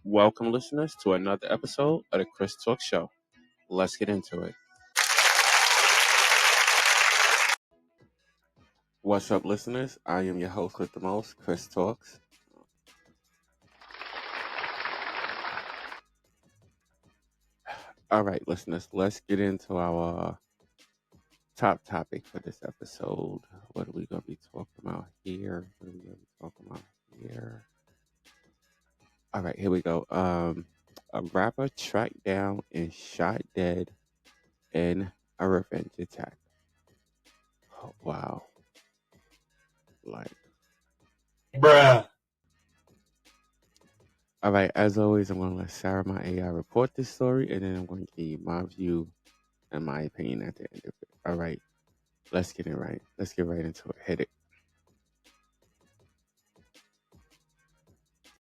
Welcome, listeners, to another episode of the Chris Talk Show. Let's get into it. What's up, listeners? I am your host with the most, Chris Talks. All right, listeners, let's get into our top topic for this episode. What are we going to be talking about here? All right, here we go. A rapper tracked down and shot dead in a revenge attack. Oh, wow. Like, Bruh. all right, as always, I'm going to let Sarah, my AI, report this story, and then I'm going to give you my view and my opinion at the end of it. All right, let's get it right. Let's get right into it. Hit it.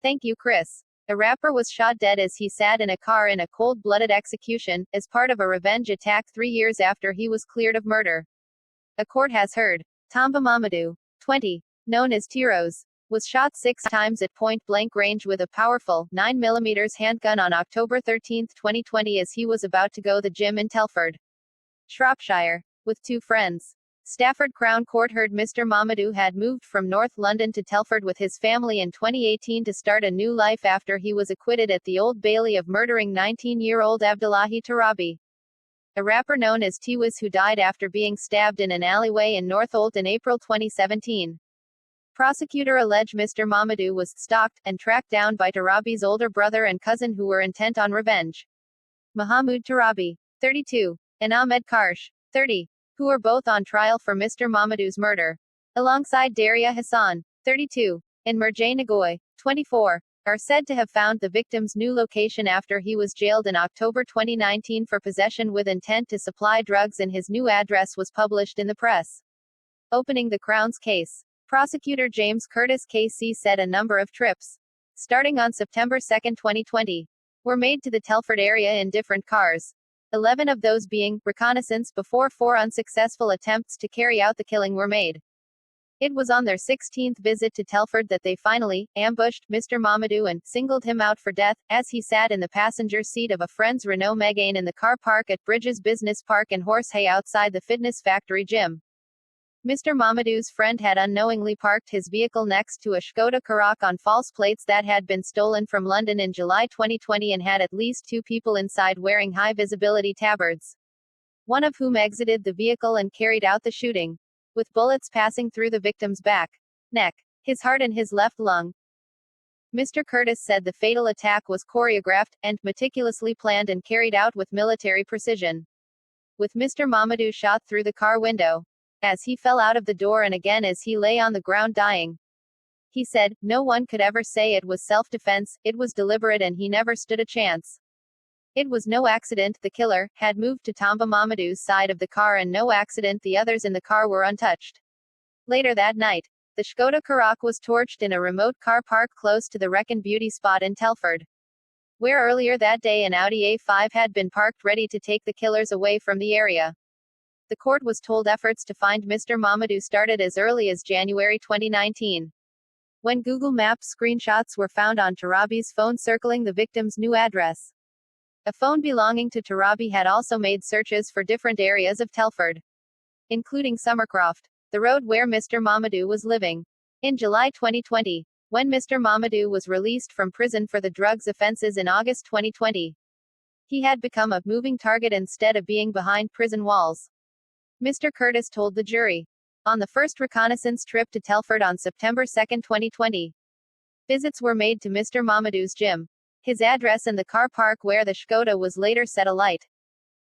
Thank you, Chris. A rapper was shot dead as he sat in a car in a cold-blooded execution, as part of a revenge attack 3 years after he was cleared of murder. A court has heard. Tamba Mamadou, 20, known as Tiros, was shot 6 times at point-blank range with a powerful 9mm handgun on October 13, 2020 as he was about to go to the gym in Telford, Shropshire, with 2 friends. Stafford Crown Court heard Mr. Mamadou had moved from North London to Telford with his family in 2018 to start a new life after he was acquitted at the Old Bailey of murdering 19-year-old Abdullahi Tarabi, a rapper known as Tiwis, who died after being stabbed in an alleyway in Northolt in April 2017. Prosecutor alleged Mr. Mamadou was stalked and tracked down by Tarabi's older brother and cousin who were intent on revenge. Mahmoud Tarabi, 32, and Ahmed Karsh, 30, who are both on trial for Mr. Mamadou's murder, alongside Daria Hassan, 32, and Mirjay Nagoy, 24, are said to have found the victim's new location after he was jailed in October 2019 for possession with intent to supply drugs, and his new address was published in the press. Opening the Crown's case, prosecutor James Curtis KC said a number of trips, starting on September 2, 2020, were made to the Telford area in different cars, 11 of those being reconnaissance before 4 unsuccessful attempts to carry out the killing were made. It was on their 16th visit to Telford that they finally ambushed Mr. Mamadou and singled him out for death, as he sat in the passenger seat of a friend's Renault Megane in the car park at Bridges Business Park in Horsehay outside the Fitness Factory gym. Mr. Mamadou's friend had unknowingly parked his vehicle next to a Skoda Karoq on false plates that had been stolen from London in July 2020 and had at least 2 people inside wearing high-visibility tabards, one of whom exited the vehicle and carried out the shooting, with bullets passing through the victim's back, neck, his heart and his left lung. Mr. Curtis said the fatal attack was choreographed and meticulously planned and carried out with military precision, with Mr. Mamadou shot through the car window, as he fell out of the door and again as he lay on the ground dying. He said, "No one could ever say it was self-defense, it was deliberate and he never stood a chance. It was no accident the killer had moved to Tamba Mamadou's side of the car, and no accident the others in the car were untouched." Later that night, the Skoda Karoq was torched in a remote car park close to the Wrekin Beauty spot in Telford, where earlier that day an Audi A5 had been parked ready to take the killers away from the area. The court was told efforts to find Mr. Mamadou started as early as January 2019, when Google Maps screenshots were found on Tarabi's phone circling the victim's new address. A phone belonging to Tarabi had also made searches for different areas of Telford, including Summercroft, the road where Mr. Mamadou was living. In July 2020, when Mr. Mamadou was released from prison for the drugs offenses in August 2020, he had become a moving target instead of being behind prison walls. Mr. Curtis told the jury. On the first reconnaissance trip to Telford on September 2, 2020, visits were made to Mr. Mamadou's gym, his address and the car park where the Skoda was later set alight.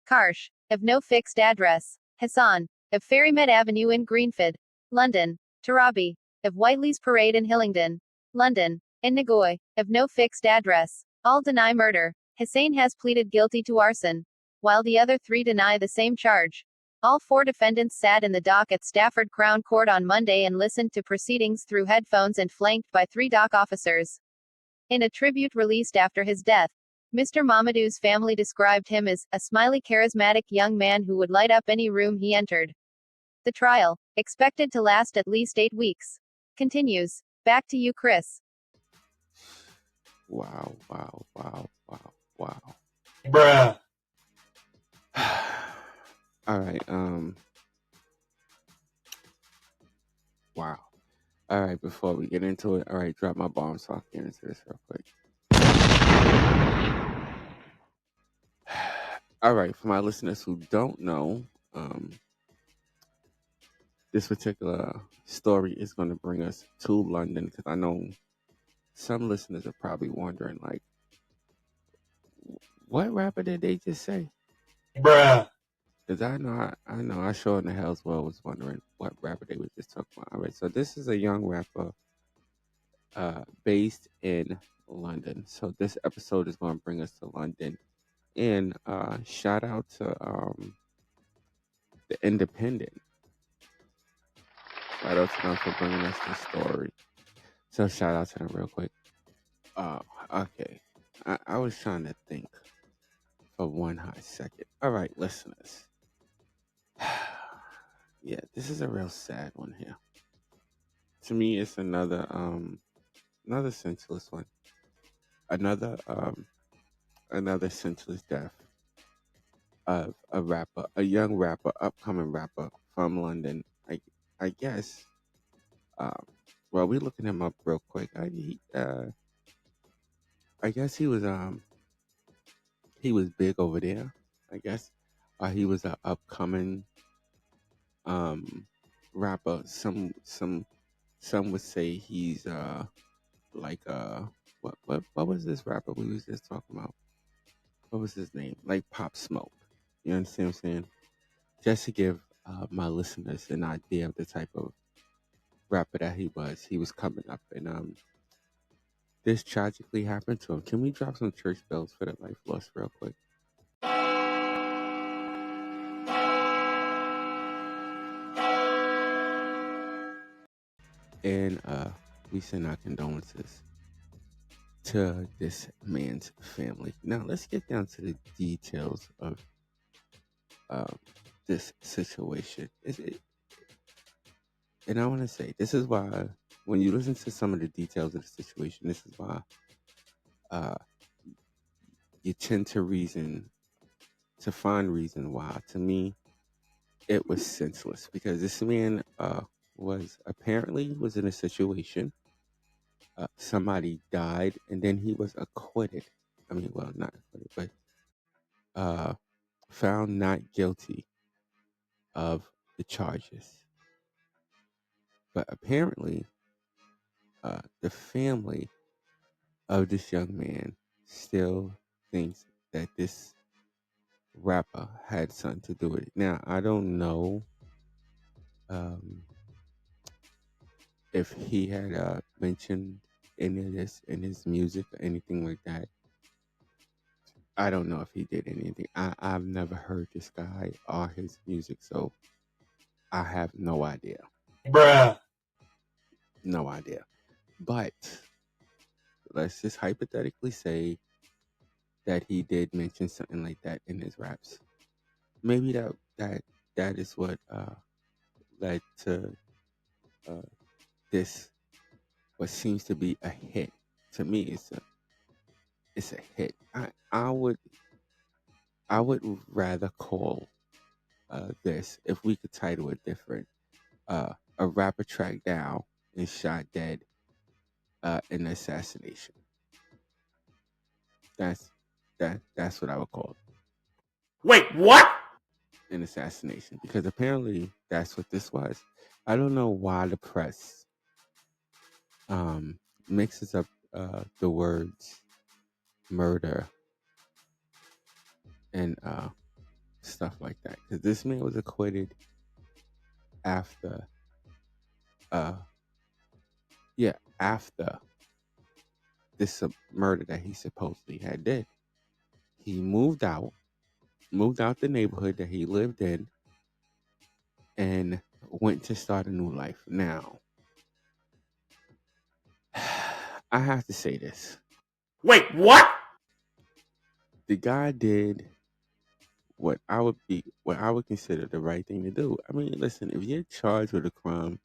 Karsh, of no fixed address. Hassan, of Ferrymead Avenue in Greenford, London. Tarabi, of Whiteley's Parade in Hillingdon, London. And Nagoy, of no fixed address. All deny murder. Hussein has pleaded guilty to arson, while the other 3 deny the same charge. All 4 defendants sat in the dock at Stafford Crown Court on Monday and listened to proceedings through headphones and flanked by 3 dock officers. In a tribute released after his death, Mr. Mamadou's family described him as a smiley, charismatic young man who would light up any room he entered. The trial, expected to last at least 8 weeks, continues. Back to you, Chris. Wow, wow, wow, wow, wow. Bruh. All right. Wow. All right. Before we get into it, all right, drop my bomb so I can get into this real quick. All right. For my listeners who don't know, um, this particular story is going to bring us to London because I know some listeners are probably wondering, like, what rapper did they just say? Bruh. Because I know I sure in the hell's well was wondering what rapper they was just talking about. All right, so this is a young rapper based in London. So this episode is going to bring us to London. And shout out to the Independent. Shout out to them for bringing us this story. So shout out to them real quick. Uh, okay. I was trying to think for one hot second. All right, listeners. Yeah, this is a real sad one here. To me, it's another senseless one. Another another senseless death of a rapper, a young rapper, upcoming rapper from London. I guess. Um, well, we're looking him up real quick. I guess he was big over there. I guess he was an upcoming um rapper. Some would say he's like what was this rapper we was just talking about? What was his name? Like Pop Smoke. You understand what I'm saying? Just to give my listeners an idea of the type of rapper that he was coming up, and this tragically happened to him. Can we drop some church bells for the life lost real quick? And we send our condolences to this man's family. Now let's get down to the details of um, this situation. And I want to say this is why when you listen to some of the details of the situation, this is why uh, you tend to find reason why. To me, it was senseless because this man was in a situation. Somebody died, and then he was acquitted. I mean, well, not acquitted, but found not guilty of the charges. But apparently, the family of this young man still thinks that this rapper had something to do with it. Now, I don't know um, if he had mentioned any of this in his music or anything like that. I don't know if he did anything. I've never heard this guy or his music, so I have no idea. Bruh. No idea. But let's just hypothetically say that he did mention something like that in his raps. Maybe that is what led to uh, this what seems to be a hit. To me, it's a hit. I would rather call this if we could title it different. A rapper tracked down and shot dead in assassination. That's that's what I would call it, Wait, what? an assassination, because apparently that's what this was. I don't know why the press um, mixes up the words murder and stuff like that. Because this man was acquitted after, uh, yeah, after this murder that he supposedly had did. He moved out the neighborhood that he lived in, and went to start a new life. Now, I have to say this: Wait, what? the guy did what I would consider the right thing to do. I mean, listen, if you're charged with a crime,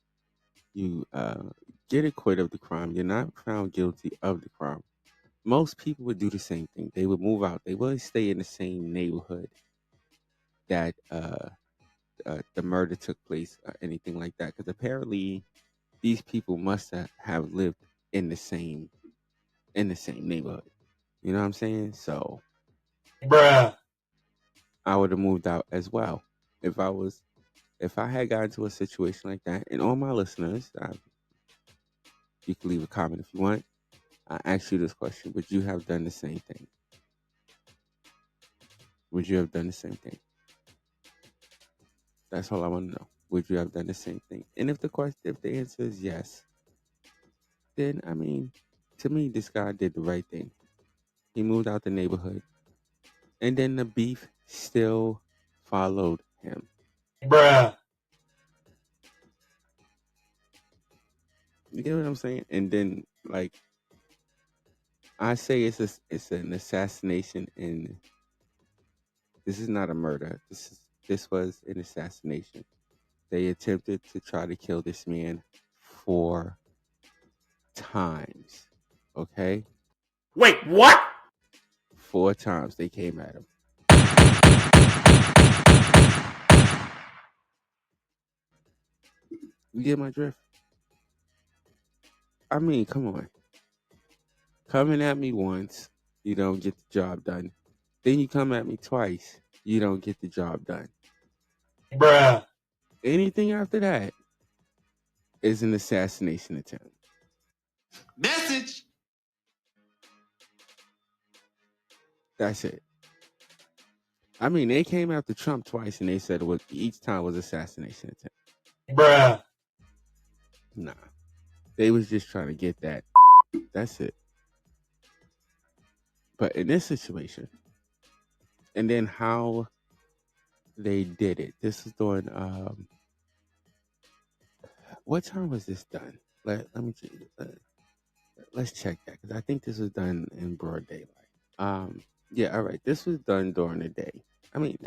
you get acquitted of the crime. You're not found guilty of the crime. most people would do the same thing. They would move out. They wouldn't stay in the same neighborhood that the murder took place or anything like that. Because apparently, these people must have lived in the same neighborhood. You know what I'm saying? So Bruh. I would have moved out as well if I had gotten into a situation like that. And all my listeners, you can leave a comment if you want. I ask you this question: would you have done the same thing? Would you have done the same thing? That's all I want to know. Would you have done the same thing? And if the answer is yes, then I mean, to me, this guy did the right thing. He moved out the neighborhood, and then the beef still followed him. Bruh. You get what I'm saying? And then, like, I say it's an assassination, and this is not a murder. This was an assassination. They attempted to try to kill this man 4 times. Okay? Wait, what? 4 times they came at him. You get my drift? I mean, come on. Coming at me once, you don't get the job done. Then you come at me twice, you don't get the job done. Bruh. Anything after that is an assassination attempt. Message. That's it. I mean, they came after Trump twice and they said each time was assassination attempt. Bruh. Nah. They was just trying to get that. That's it. But in this situation, and then how they did it. This was during what time was this done? Let's check that because I think this was done in broad daylight. Yeah, all right. This was done during the day. I mean,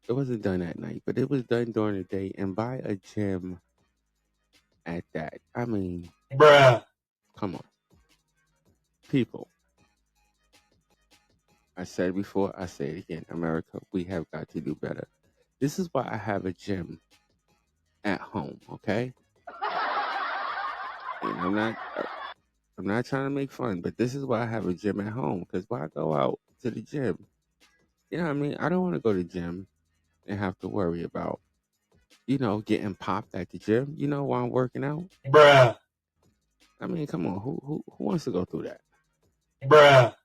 it wasn't done at night, but it was done during the day and by a gym at that. I mean, Bruh. come on, people. I said before, I say it again. America, we have got to do better. This is why I have a gym at home. Okay, and I'm not trying to make fun, but this is why I have a gym at home. Because when I go out to the gym, you know what I mean? I don't want to go to the gym and have to worry about, getting popped at the gym, while I'm working out. Bruh. I mean, come on, who wants to go through that? Bruh.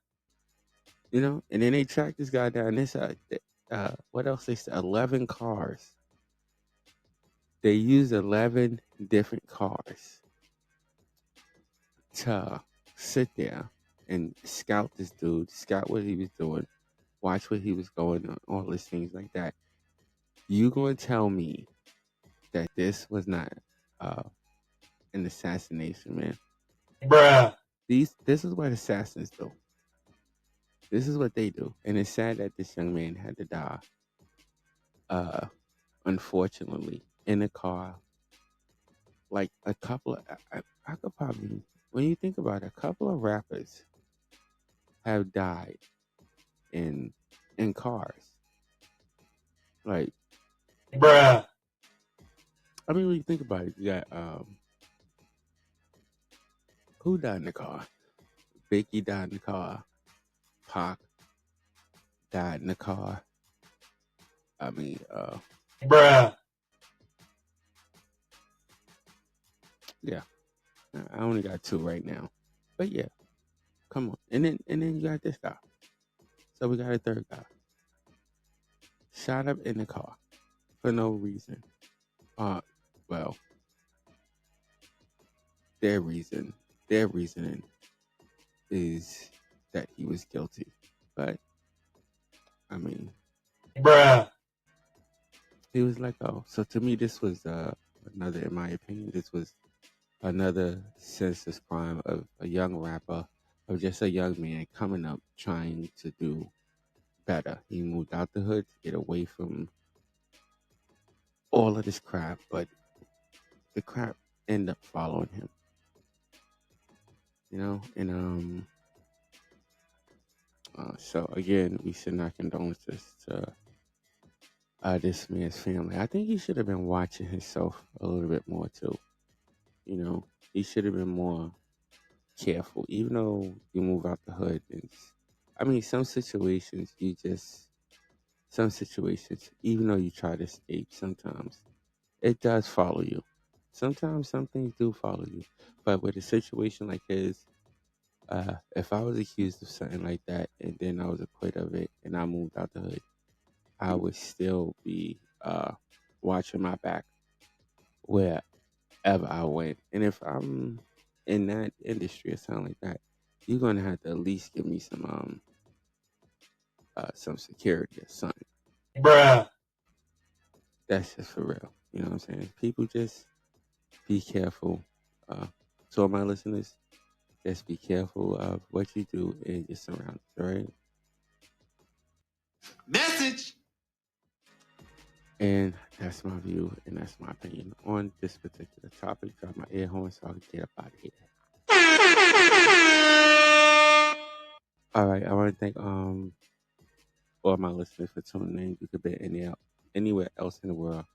And then they track this guy down. This what else they said? 11 cars. They used 11 different cars to sit there and scout this dude, scout what he was doing, watch what he was going on, all these things like that. You going to tell me that this was not uh, an assassination, man? Bruh. This is what assassins do. This is what they do, and it's sad that this young man had to die. Unfortunately, in a car. Like a couple of, I could probably, when you think about it, a couple of rappers have died in cars. Like, Bruh. I mean, when you think about it, you got who died in the car? Biggie died in the car. Pac died in the car. I mean, Bruh. yeah, I only got 2 right now, but yeah, come on, and then you got this guy. So we got a third guy shot up in the car for no reason. Well, their reasoning is that he was guilty. But I mean, Bruh. he was let go. So to me, this was another, in my opinion, this was another senseless crime of a young rapper, of just a young man coming up trying to do better. He moved out the hood to get away from all of this crap, but the crap ended up following him. And So again, we send our condolences to this man's family. I think he should have been watching himself a little bit more too. You know, he should have been more careful, even though you move out the hood. I mean, some situations, even though you try to escape, sometimes it does follow you. Sometimes some things do follow you. But with a situation like his, if I was accused of something like that and then I was acquitted of it and I moved out the hood, I would still be watching my back wherever I went. And if I'm in that industry or something like that, you're gonna have to at least give me some security or something. Bruh. That's just for real. You know what I'm saying? People just be careful. To all my listeners, just be careful of what you do in your surroundings, all right? Message. And that's my view and that's my opinion on this particular topic. Drop my air horn so I can get up out of here. All right, I want to thank all my listeners for tuning in. You could be anywhere else in the world,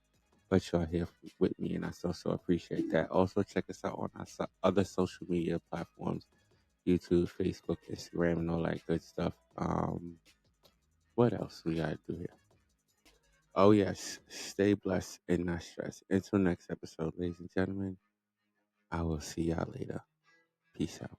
but you're here with me, and I so appreciate that. Also, check us out on our other social media platforms: YouTube, Facebook, Instagram, and all that good stuff. What else we gotta do here? Oh yes, stay blessed and not stressed. Until next episode, ladies and gentlemen, I will see y'all later. Peace out.